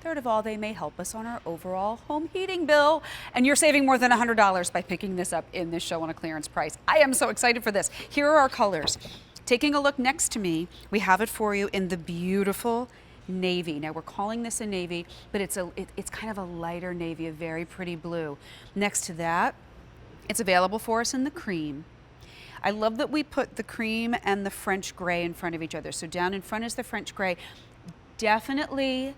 third of all, they may help us on our overall home heating bill. And you're saving more than $100 by picking this up in this show on a clearance price. I am so excited for this. Here are our colors. Taking a look next to me, we have it for you in the beautiful navy. Now we're calling this a navy, but it's kind of a lighter navy, a very pretty blue. Next to that, it's available for us in the cream. I love that we put the cream and the French gray in front of each other. So down in front is the French gray. Definitely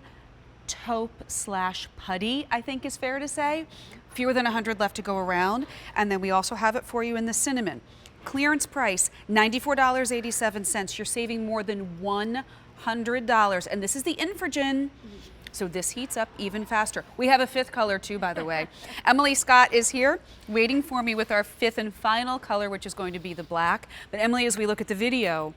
taupe / putty, I think is fair to say. Fewer than 100 left to go around. And then we also have it for you in the cinnamon. Clearance price, $94.87. You're saving more than $100. And this is the Infragen. So this heats up even faster. We have a fifth color too, by the way. Emily Scott is here waiting for me with our fifth and final color, which is going to be the black. But Emily, as we look at the video,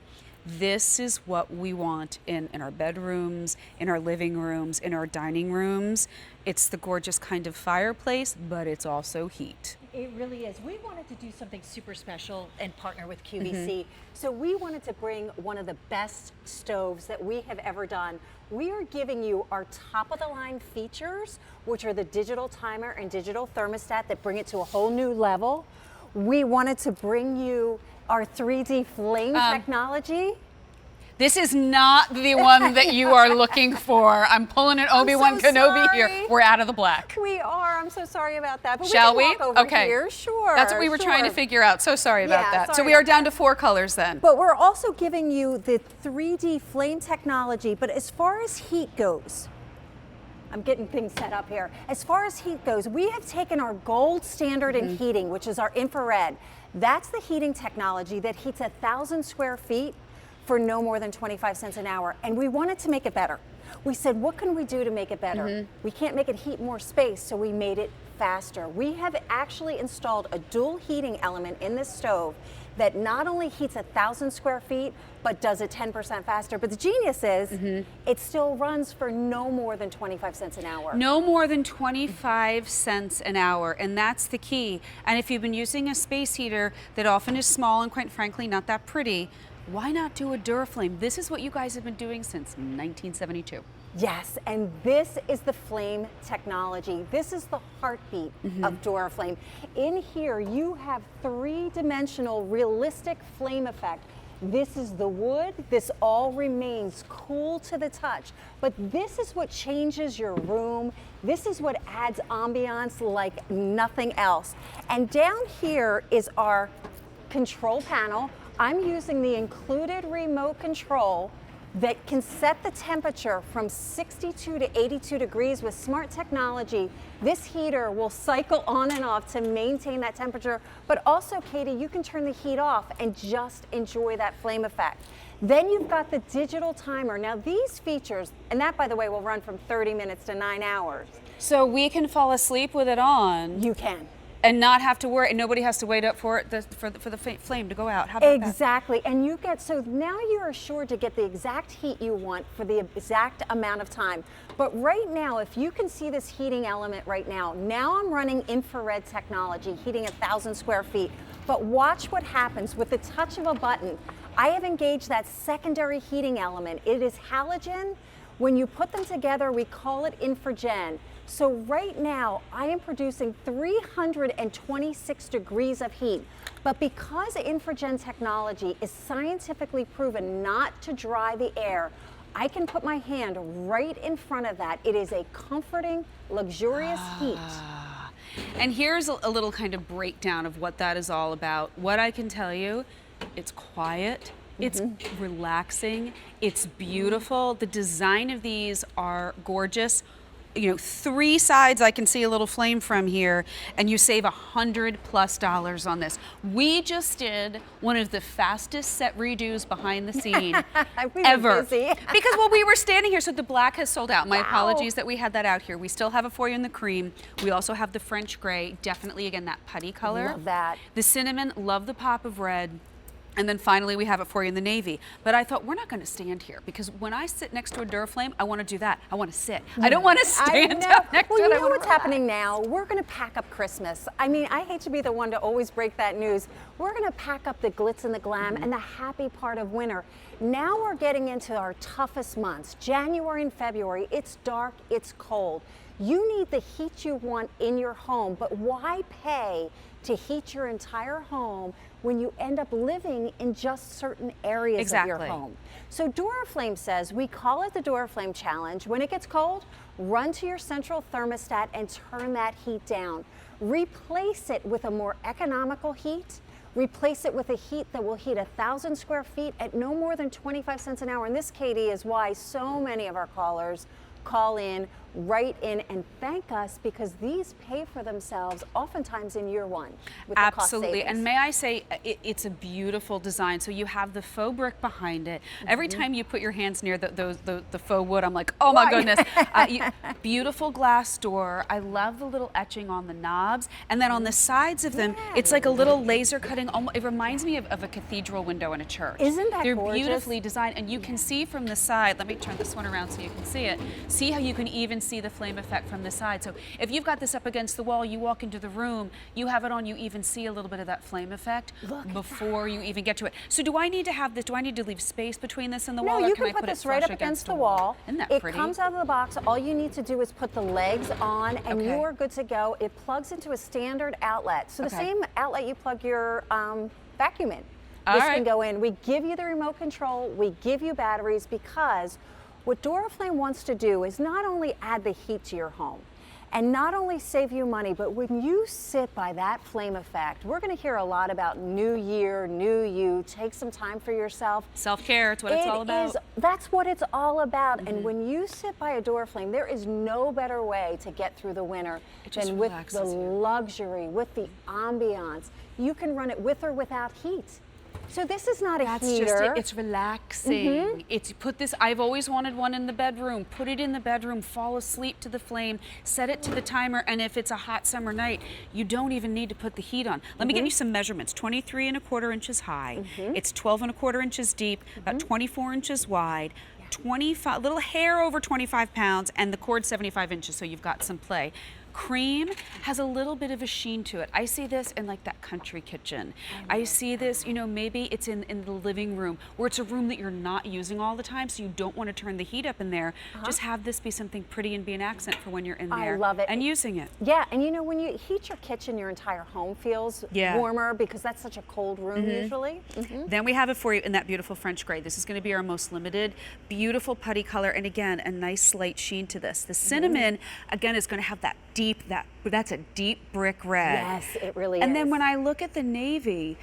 this is what we want in our bedrooms, in our living rooms, in our dining rooms. It's the gorgeous kind of fireplace, but it's also heat. It really is. We wanted to do something super special and partner with QVC. So we wanted to bring one of the best stoves that we have ever done. We are giving you our top of the line features, which are the digital timer and digital thermostat that bring it to a whole new level. We wanted to bring you our 3D flame technology. This is not the one that you are looking for. I'm pulling an Obi-Wan Kenobi here. We're out of the black. We are. I'm so sorry about that. But Shall we? we? Can walk over Okay. here. Sure. That's what we were trying to figure out. So sorry about that. Sorry so we are down to 4 colors then. But we're also giving you the 3D flame technology. But as far as heat goes, I'm getting things set up here. As far as heat goes, we have taken our gold standard in heating, which is our infrared. That's the heating technology that heats 1,000 square feet for no more than 25 cents an hour. And we wanted to make it better. We said, what can we do to make it better? We can't make it heat more space, so we made it faster. We have actually installed a dual heating element in this stove that not only heats 1,000 square feet, but does it 10% faster. But the genius is, it still runs for no more than 25 cents an hour. No more than 25 cents an hour, and that's the key. And if you've been using a space heater that often is small and quite frankly not that pretty, why not do a Duraflame? This is what you guys have been doing since 1972. Yes, and this is the flame technology. This is the heartbeat of Duraflame. In here, you have 3-dimensional realistic flame effect. This is the wood. This all remains cool to the touch. But this is what changes your room. This is what adds ambiance like nothing else. And down here is our control panel. I'm using the included remote control that can set the temperature from 62 to 82 degrees with smart technology. This heater will cycle on and off to maintain that temperature, but also, Katie, you can turn the heat off and just enjoy that flame effect. Then you've got the digital timer. Now these features, and that by the way will run from 30 minutes to 9 hours. So we can fall asleep with it on. You can. And not have to worry, and nobody has to wait up for it for the flame to go out. How about Exactly, and you get, so now you're assured to get the exact heat you want for the exact amount of time. But right now, if you can see this heating element right now I'm running infrared technology, heating 1,000 square feet. But watch what happens with the touch of a button. I have engaged that secondary heating element. It is halogen. When you put them together, we call it Infragen. So right now, I am producing 326 degrees of heat. But because Infragen technology is scientifically proven not to dry the air, I can put my hand right in front of that. It is a comforting, luxurious heat. And here's a little kind of breakdown of what that is all about. What I can tell you, it's quiet. It's relaxing. It's beautiful. The design of these are gorgeous. You know, 3 sides I can see a little flame from here, and you save $100+ on this. We just did one of the fastest set redos behind the scene ever. Because well, we were standing here, so the black has sold out. My apologies that we had that out here. We still have it for you in the cream. We also have the French gray, definitely again that putty color. Love that. The cinnamon, love the pop of red. And then finally, we have it for you in the navy. But I thought, we're not going to stand here, because when I sit next to a Duraflame, I want to do that. I want to sit. I don't want to stand up next to it. Well, you I know wanna what's happening now? We're going to pack up Christmas. I mean, I hate to be the one to always break that news. We're going to pack up the glitz and the glam and the happy part of winter. Now we're getting into our toughest months, January and February. It's dark, it's cold. You need the heat you want in your home, but why pay to heat your entire home when you end up living in just certain areas of your home? So Duraflame says, we call it the Duraflame Challenge. When it gets cold, run to your central thermostat and turn that heat down. Replace it with a more economical heat. Replace it with a heat that will heat 1,000 square feet at no more than 25 cents an hour. And this, Katie, is why so many of our callers call in, write in, and thank us, because these pay for themselves oftentimes in year one with the cost Absolutely. savings. And may I say, it's a beautiful design. So you have the faux brick behind it. Every time you put your hands near the faux wood, I'm like, oh my goodness. Beautiful glass door. I love the little etching on the knobs. And then on the sides of them, it's like a little laser cutting. It reminds me of a cathedral window in a church. Isn't that They're gorgeous? beautifully designed. And you can see from the side, let me turn this one around so you can see it. See how you can even see the flame effect from the side. So if you've got this up against the wall, you walk into the room, you have it on, you even see a little bit of that flame effect before you even get to it. So do I need to have this, do I need to leave space between this and the wall? No, or you can can I put this it right flush up against the wall. Isn't that it pretty? comes out of the box. All you need to do is put the legs on and Okay. you are good to go. It plugs into a standard outlet. So the same outlet you plug your vacuum in. All This right. can go in. We give you the remote control, we give you batteries, because what Duraflame wants to do is not only add the heat to your home and not only save you money, but when you sit by that flame effect, we're going to hear a lot about new year, new you. Take some time for yourself. Self-care, it's what it's all about. That's what it's all about. And when you sit by a Duraflame, there is no better way to get through the winter than with the luxury, with the ambiance. You can run it with or without heat. So this is not a That's heater. just it. It's relaxing. It's put this. I've always wanted one in the bedroom. Put it in the bedroom. Fall asleep to the flame. Set it to the timer. And if it's a hot summer night, you don't even need to put the heat on. Let me give you some measurements. 23 1/4 inches high. It's 12 1/4 inches deep. About 24 inches wide. 25, little hair over 25 pounds, and the cord 75 inches. So you've got some play. Cream has a little bit of a sheen to it. I see this in like that country kitchen. I see this, you know, maybe it's in the living room, where it's a room that you're not using all the time, so you don't want to turn the heat up in there. Just have this be something pretty and be an accent for when you're in there. I love it. And using it. Yeah, and you know, when you heat your kitchen, your entire home feels warmer, because that's such a cold room usually. Then we have it for you in that beautiful French gray. This is going to be our most limited, beautiful putty color, and again, a nice slight sheen to this. The cinnamon, again, is going to have that that's a deep brick red. Yes, it really is. And then when I look at the navy's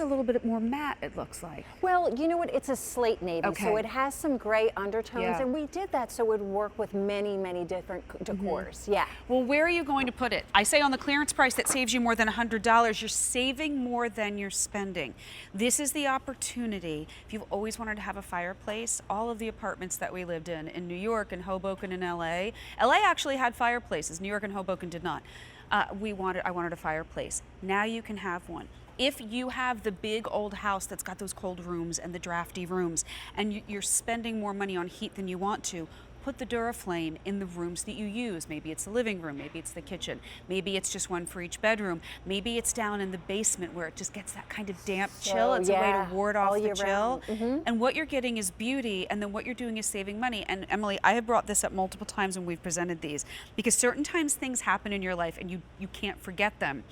a little bit more matte, it looks like. Well, you know what? It's a slate navy, so it has some gray undertones, and we did that so it would work with many, many different decors. Yeah. Well, where are you going to put it? I say on the clearance price that saves you more than $100. You're saving more than you're spending. This is the opportunity. If you've always wanted to have a fireplace, all of the apartments that we lived in New York and Hoboken and LA actually had fireplaces. New York and Hoboken did not. I wanted a fireplace. Now you can have one. If you have the big old house that's got those cold rooms and the drafty rooms, and you're spending more money on heat than you want to, put the Duraflame in the rooms that you use. Maybe it's the living room, maybe it's the kitchen, maybe it's just one for each bedroom, maybe it's down in the basement where it just gets that kind of damp chill. It's a way to ward off the chill. And what you're getting is beauty, and then what you're doing is saving money. And Emily, I have brought this up multiple times when we've presented these, because certain times things happen in your life and you can't forget them.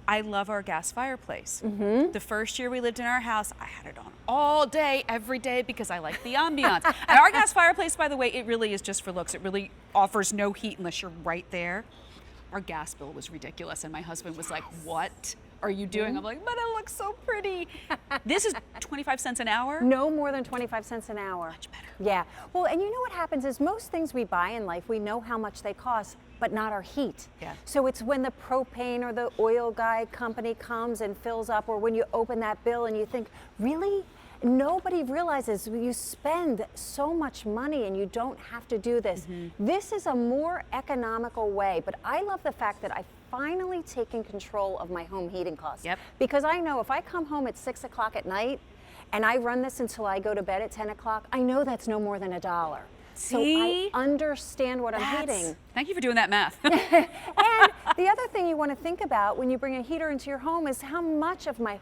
I love our gas fireplace. The first year we lived in our house, I had it on all day, every day, because I like the ambiance. And our gas fireplace, by the way, it really is just for looks. It really offers no heat unless you're right there. Our gas bill was ridiculous, and my husband was like, what are you doing? I'm like, but it looks so pretty. This is 25 cents an hour? No more than 25 cents an hour. Much better. Yeah. Well, and you know what happens is most things we buy in life, we know how much they cost, but not our heat. Yeah. So it's when the propane or the oil guy company comes and fills up, or when you open that bill and you think, really? nobody realizes you spend so much money and you don't have to do this. This is a more economical way, but I love the fact that I've finally taken control of my home heating costs. Yep. Because I know if I come home at 6 o'clock at night and I run this until I go to bed at 10 o'clock, I know that's no more than $1. So I understand what I'm heating. Thank you for doing that math. And the other thing you want to think about when you bring a heater into your home is how much of my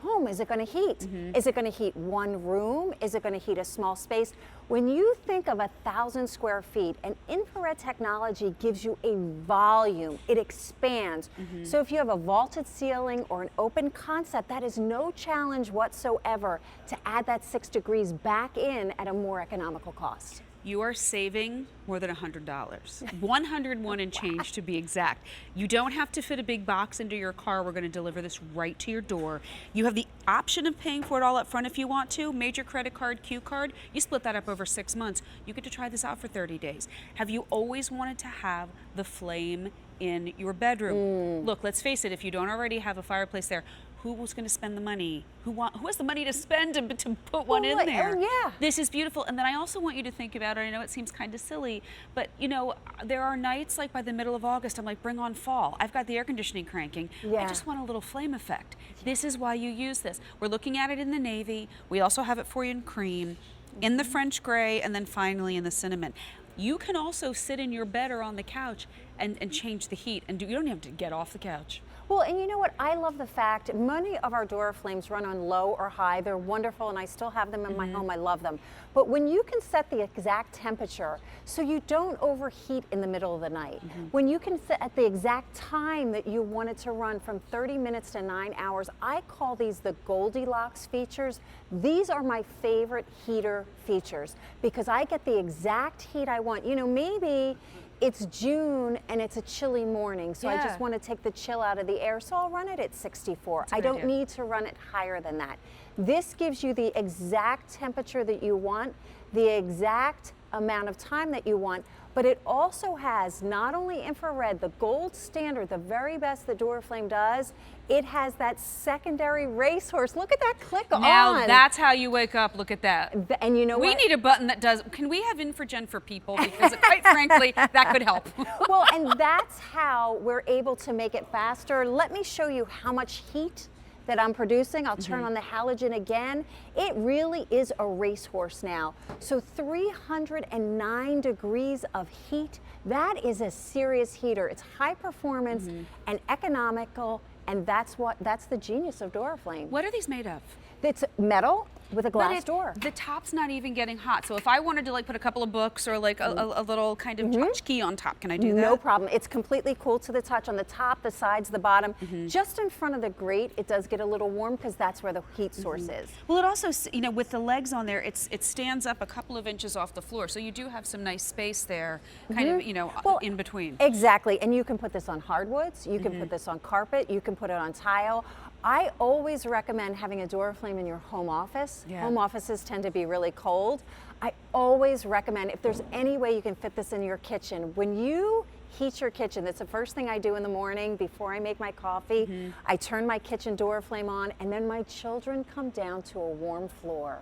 home is it going to heat? Is it going to heat one room? Is it going to heat a small space? When you think of 1,000 square feet, an infrared technology gives you a volume. It expands. So if you have a vaulted ceiling or an open concept, that is no challenge whatsoever to add that 6 degrees back in at a more economical cost. You are saving more than $100. 101 and change to be exact. You don't have to fit a big box into your car. We're going to deliver this right to your door. You have the option of paying for it all up front if you want to. Major credit card, Q card. You split that up over 6 months. You get to try this out for 30 days. Have you always wanted to have the flame in your bedroom? Look, let's face it, if you don't already have a fireplace there, who was going to spend the money? Who has the money to spend to put one in there? Oh, yeah. This is beautiful. And then I also want you to think about it. I know it seems kind of silly, but you know, there are nights like by the middle of August, I'm like, bring on fall. I've got the air conditioning cranking. I just want a little flame effect. This is why you use this. We're looking at it in the navy. We also have it for you in cream, in the French gray, and then finally in the cinnamon. You can also sit in your bed or on the couch and change the heat, and you don't have to get off the couch. Well, and you know what? I love the fact many of our Duraflames run on low or high. They're wonderful, and I still have them in my home. I love them. But when you can set the exact temperature so you don't overheat in the middle of the night, when you can set at the exact time that you want it to run from 30 minutes to 9 hours, I call these the Goldilocks features. These are my favorite heater features because I get the exact heat I want. You know, maybe it's June and it's a chilly morning, so I just want to take the chill out of the air, so I'll run it at 64. I don't need to run it higher than that. This gives you the exact temperature that you want, the exact amount of time that you want, but it also has not only infrared, the gold standard, the very best that Duraflame does, it has that secondary racehorse. Look at that click on. Now that's how you wake up. Look at that. And you know what? We need a button that does, can we have Infragen for people? Because quite frankly, that could help. Well, and that's how we're able to make it faster. Let me show you how much heat that I'm producing. I'll turn on the halogen again. It really is a racehorse now. So 309 degrees of heat, that is a serious heater. It's high performance and economical, and that's the genius of Duraflame. What are these made of? It's metal with a glass door. The top's not even getting hot. So if I wanted to like put a couple of books or like a little kind of tchotchke on top, can I do that? No problem. It's completely cool to the touch on the top, the sides, the bottom. Just in front of the grate, it does get a little warm because that's where the heat source is. Well, it also, you know, with the legs on there, it stands up a couple of inches off the floor. So you do have some nice space there, kind of, you know, in between. Exactly. And you can put this on hardwoods. You can put this on carpet. You can put it on tile. I always recommend having a Duraflame in your home office. Home offices tend to be really cold. I always recommend, if there's any way you can fit this in your kitchen, when you heat your kitchen, that's the first thing I do in the morning before I make my coffee. I turn my kitchen Duraflame on, and then my children come down to a warm floor.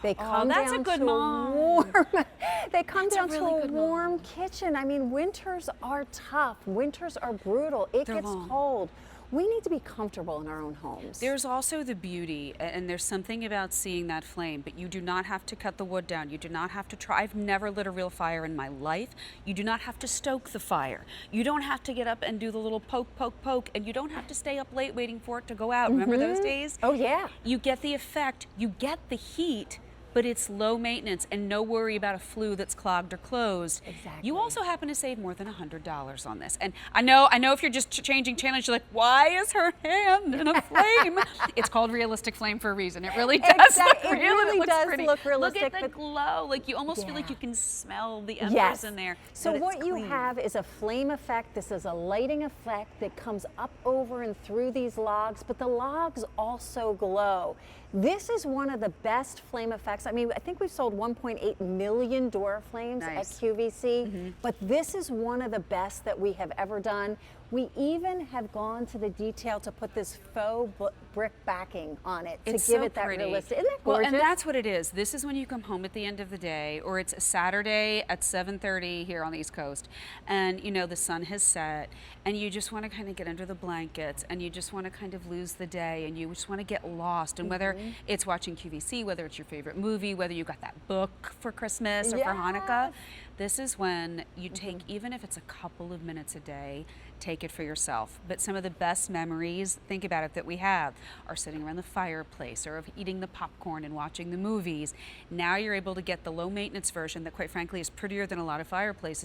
They come down to a warm. They come down to a warm kitchen. I mean, winters are tough. Winters are brutal. It gets cold. We need to be comfortable in our own homes. There's also the beauty, and there's something about seeing that flame, but you do not have to cut the wood down. You do not have to try. I've never lit a real fire in my life. You do not have to stoke the fire. You don't have to get up and do the little poke, poke, poke, and you don't have to stay up late waiting for it to go out. Remember those days? Oh, yeah. You get the effect, you get the heat, but it's low maintenance and no worry about a flue that's clogged or closed. Exactly. You also happen to save more than $100 on this. And I know if you're just changing channels, you're like, why is her hand in a flame? It's called realistic flame for a reason. It really does look real. It really does pretty. look realistic. Look at the glow. Like you almost feel like you can smell the embers in there. So what you have is a flame effect. This is a lighting effect that comes up over and through these logs, but the logs also glow. This is one of the best flame effects. I mean, I think we've sold 1.8 million Duraflames at QVC, but this is one of the best that we have ever done. We even have gone to the detail to put this faux brick backing on it to give so it that pretty. realistic. Isn't that gorgeous? Well, and that's what it is. This is when you come home at the end of the day, or it's a Saturday at 7:30 here on the East Coast, and you know the sun has set, and you just want to kind of get under the blankets, and you just want to kind of lose the day, and you just want to get lost. And whether it's watching QVC, whether it's your favorite movie, whether you got that book for Christmas or for Hanukkah, this is when you take, even if it's a couple of minutes a day, take it for yourself. But some of the best memories, think about it, that we have are sitting around the fireplace or of eating the popcorn and watching the movies. Now you're able to get the low maintenance version that quite frankly is prettier than a lot of fireplaces